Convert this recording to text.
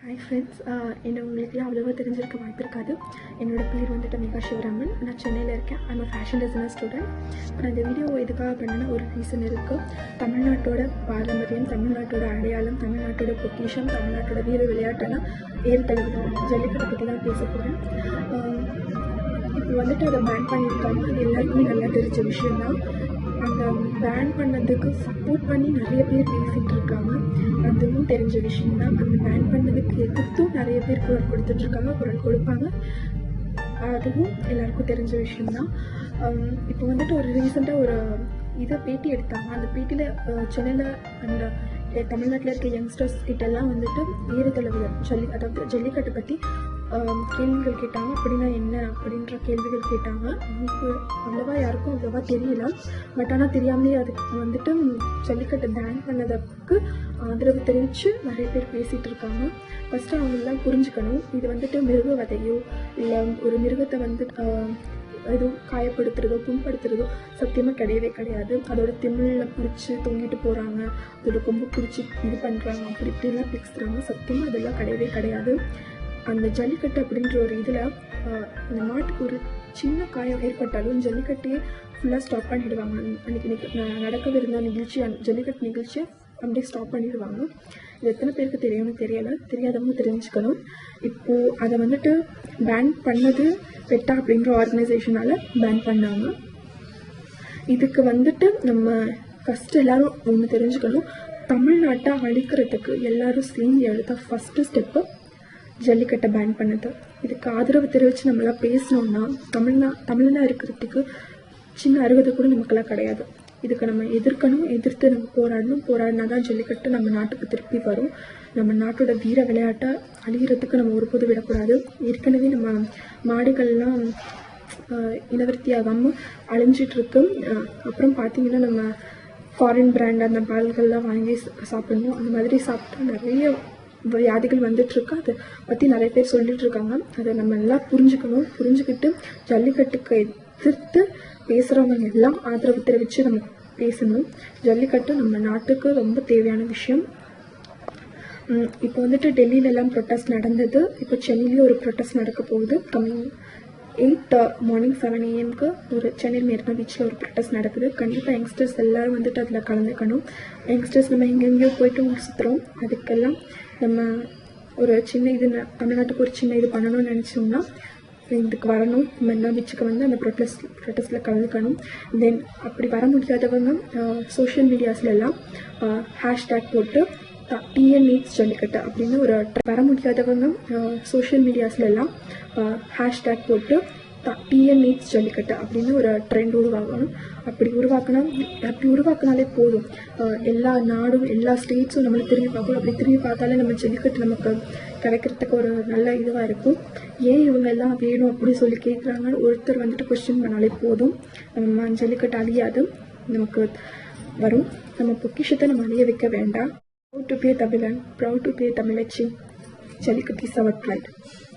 Hi friends, என்னை உங்களுக்குலாம் அவ்வளோவா தெரிஞ்சிருக்க வாய்ப்பு இருக்காது. என்னோடய பேர் வந்துட்டு மிகா சிவராமன். நான் சென்னையில் இருக்கேன். I'm fashion designer student. நான் இந்த வீடியோ எதுக்காக பண்ணேன்னா ஒரு ரீசன் இருக்குது. தமிழ்நாட்டோட பாரம்பரியம், தமிழ்நாட்டோட அடையாளம், தமிழ்நாட்டோட பொக்கிஷம், தமிழ்நாட்டோட வீர விளையாட்டுனா ஏறுதழுவுதல் ஜல்லிக்கட்டை பற்றி தான் பேச போகிறேன். இப்போ வந்துட்டு அதை பேன் பண்ணியிருக்காங்க. அது எல்லாருக்குமே நல்லா தெரிஞ்ச விஷயந்தான். அந்த பேன் பண்ணதுக்கு சப்போர்ட் பண்ணி நிறைய பேர் பேசிகிட்டு இருக்காங்க. அதுவும் தெரிஞ்ச விஷயம்தான். அந்த பேன் பண்ணதுக்கு எதிர்த்தும் நிறைய பேர் குரல் கொடுத்துட்ருக்காங்க, குரல் கொடுப்பாங்க. அதுவும் எல்லாருக்கும் தெரிஞ்ச விஷயம்தான். இப்போ வந்துட்டு ஒரு ரீசெண்டாக ஒரு பேட்டி எடுத்தாங்க. அந்த பேட்டியில் சென்னையில் அந்த தமிழ்நாட்டில் இருக்க யங்ஸ்டர்ஸ் கிட்டெல்லாம் வந்துட்டு ஏறுதழுவுதல் அதாவது ஜல்லிக்கட்டை பற்றி கேள்விகள் கேட்டாங்க. அப்படின்னா என்ன அப்படின்ற கேள்விகள் கேட்டாங்க. அவங்களுக்கு யாருக்கும் அவ்வளோவா தெரியல. பட் ஆனால் தெரியாமலே அதுக்கு வந்துட்டு ஜல்லிக்கட்டை பேன் பண்ணதுக்கு ஆதரவு தெரிவித்து நிறைய பேர் பேசிகிட்டு இருக்காங்க. ஃபஸ்ட்டு அவங்களெலாம் புரிஞ்சுக்கணும், இது வந்துட்டு மிருக வதையோ இல்லை ஒரு மிருகத்தை வந்து எதுவும் காயப்படுத்துறதோ புண்படுத்துறதோ சத்தியமாக கிடையாது. அதோட திமிழில் பிடிச்சி தொங்கிட்டு போகிறாங்க, அதோட கொம்பு பிடிச்சி இது பண்ணுறாங்க, அப்படி இப்படிலாம் பேசுகிறாங்க. சத்தியமாக அதெல்லாம் கிடையாது. அந்த ஜல்லிக்கட்டு அப்படின்ற ஒரு இதில் அந்த மாட்டுக்கு ஒரு சின்ன காயம் ஏற்பட்டாலும் ஜல்லிக்கட்டையே ஃபுல்லாக ஸ்டாப் பண்ணிடுவாங்க. அன்றைக்கி நடக்கவிருந்த நிகழ்ச்சி, ஜல்லிக்கட்டு நிகழ்ச்சியை அப்படியே ஸ்டாப் பண்ணிடுவாங்க. இது எத்தனை பேருக்கு தெரியும்னு தெரியாதவங்க தெரிஞ்சுக்கணும். இப்போது அதை வந்துட்டு பேன் பண்ணது பெட்டா அப்படின்ற ஆர்கனைசேஷனால் பேன் பண்ணாங்க. இதுக்கு வந்துட்டு நம்ம ஃபஸ்ட்டு எல்லோரும் ஒன்று தெரிஞ்சுக்கணும். தமிழ்நாட்டை அழிக்கிறதுக்கு எல்லோரும் சேர்ந்து எடுத்த ஃபஸ்ட்டு ஸ்டெப்பு ஜல்லிக்கட்டை பேன் பண்ணது. இதுக்கு ஆதரவு தெரிவித்து நம்மளாம் பேசணுன்னா தமிழ்னா இருக்கிறதுக்கு சின்ன அருகதை கூட நமக்கெல்லாம் கிடையாது. இதுக்கு நம்ம எதிர்த்து நம்ம போராடினா தான் ஜல்லிக்கட்டு நம்ம நாட்டுக்கு திருப்பி வரும். நம்ம நாட்டோட வீர விளையாட்டை அழிகிறதுக்கு நம்ம ஒருபோது விடக்கூடாது. ஏற்கனவே நம்ம மாடுகள்லாம் இனவர்த்தி ஆகாமல் அழிஞ்சிட்ருக்கு. அப்புறம் பார்த்திங்கன்னா நம்ம ஃபாரின் பிராண்ட் அந்த பால்கள்லாம் வாங்கி சாப்பிடணும். அந்த மாதிரி சாப்பிட்டா நிறைய வியாதிகள் வந்துட்டுருக்கு. அதை பற்றி நிறைய பேர் சொல்லிகிட்ருக்காங்க. அதை நம்ம எல்லாம் புரிஞ்சுக்கிட்டு ஜல்லிக்கட்டுக்கு எதிர்த்து பேசுகிறவங்க எல்லாம் ஆதரவு தெரிவித்து நம்ம பேசணும். ஜல்லிக்கட்டு நம்ம நாட்டுக்கு ரொம்ப தேவையான விஷயம். இப்போ வந்துட்டு டெல்லியிலலாம் ப்ரொட்டஸ்ட் நடந்தது. இப்போ சென்னையிலேயும் ஒரு ப்ரொட்டஸ்ட் நடக்க போகுது. கம்மிங் 8 மார்னிங் 7 AM ஒரு சென்னை மெரினா பீச்சில் ஒரு ப்ரொட்டஸ்ட் நடக்குது. கண்டிப்பாக யங்ஸ்டர்ஸ் எல்லோரும் வந்துட்டு அதில் கலந்துக்கணும். யங்ஸ்டர்ஸ் நம்ம எங்கெங்கேயோ போய்ட்டு ஊர் சுற்றுறோம். அதுக்கெல்லாம் நம்ம ஒரு சின்ன தமிழ்நாட்டுக்கு ஒரு சின்ன இது பண்ணணும்னு நினச்சோம்னா இதுக்கு வரணும். மெரினா பீச்சுக்கு வந்து அந்த ப்ரொட்டஸ்ட்டில் கலந்துக்கணும். தென் அப்படி வர முடியாதவங்க சோஷியல் மீடியாஸ்லாம் ஹேஷ்டேக் போட்டு டிஎன் நீட்ஸ் ஜல்லிக்கட்டு அப்படின்னு வர முடியாதவங்க சோஷியல் மீடியாஸ்லாம் ஹேஷ்டேக் போட்டு டிஎன் நீட்ஸ் ஜல்லிக்கட்டு அப்படின்னு ஒரு ட்ரெண்ட் உருவாக்கணும். அப்படி உருவாக்கினாலே போதும். எல்லா நாடும் எல்லா ஸ்டேட்ஸும் நம்மளை திரும்பி பார்க்கணும். அப்படி திரும்பி பார்த்தாலே நம்ம ஜல்லிக்கட்டு நமக்கு கிடைக்கிறதுக்கு ஒரு நல்ல இதுவாக இருக்கும். ஏன் இவங்க எல்லாம் வேணும் அப்படி சொல்லி கேட்குறாங்கன்னு ஒருத்தர் வந்துட்டு கொஸ்டின் பண்ணாலே போதும். நம்ம ஜல்லிக்கட்டு அழியாது, நமக்கு வரும். நம்ம பொக்கிஷத்தை நம்ம அழிய வைக்க வேண்டாம். Proud to be a Tamilian, proud to be a Tamilichi. Jallikattu is our pride.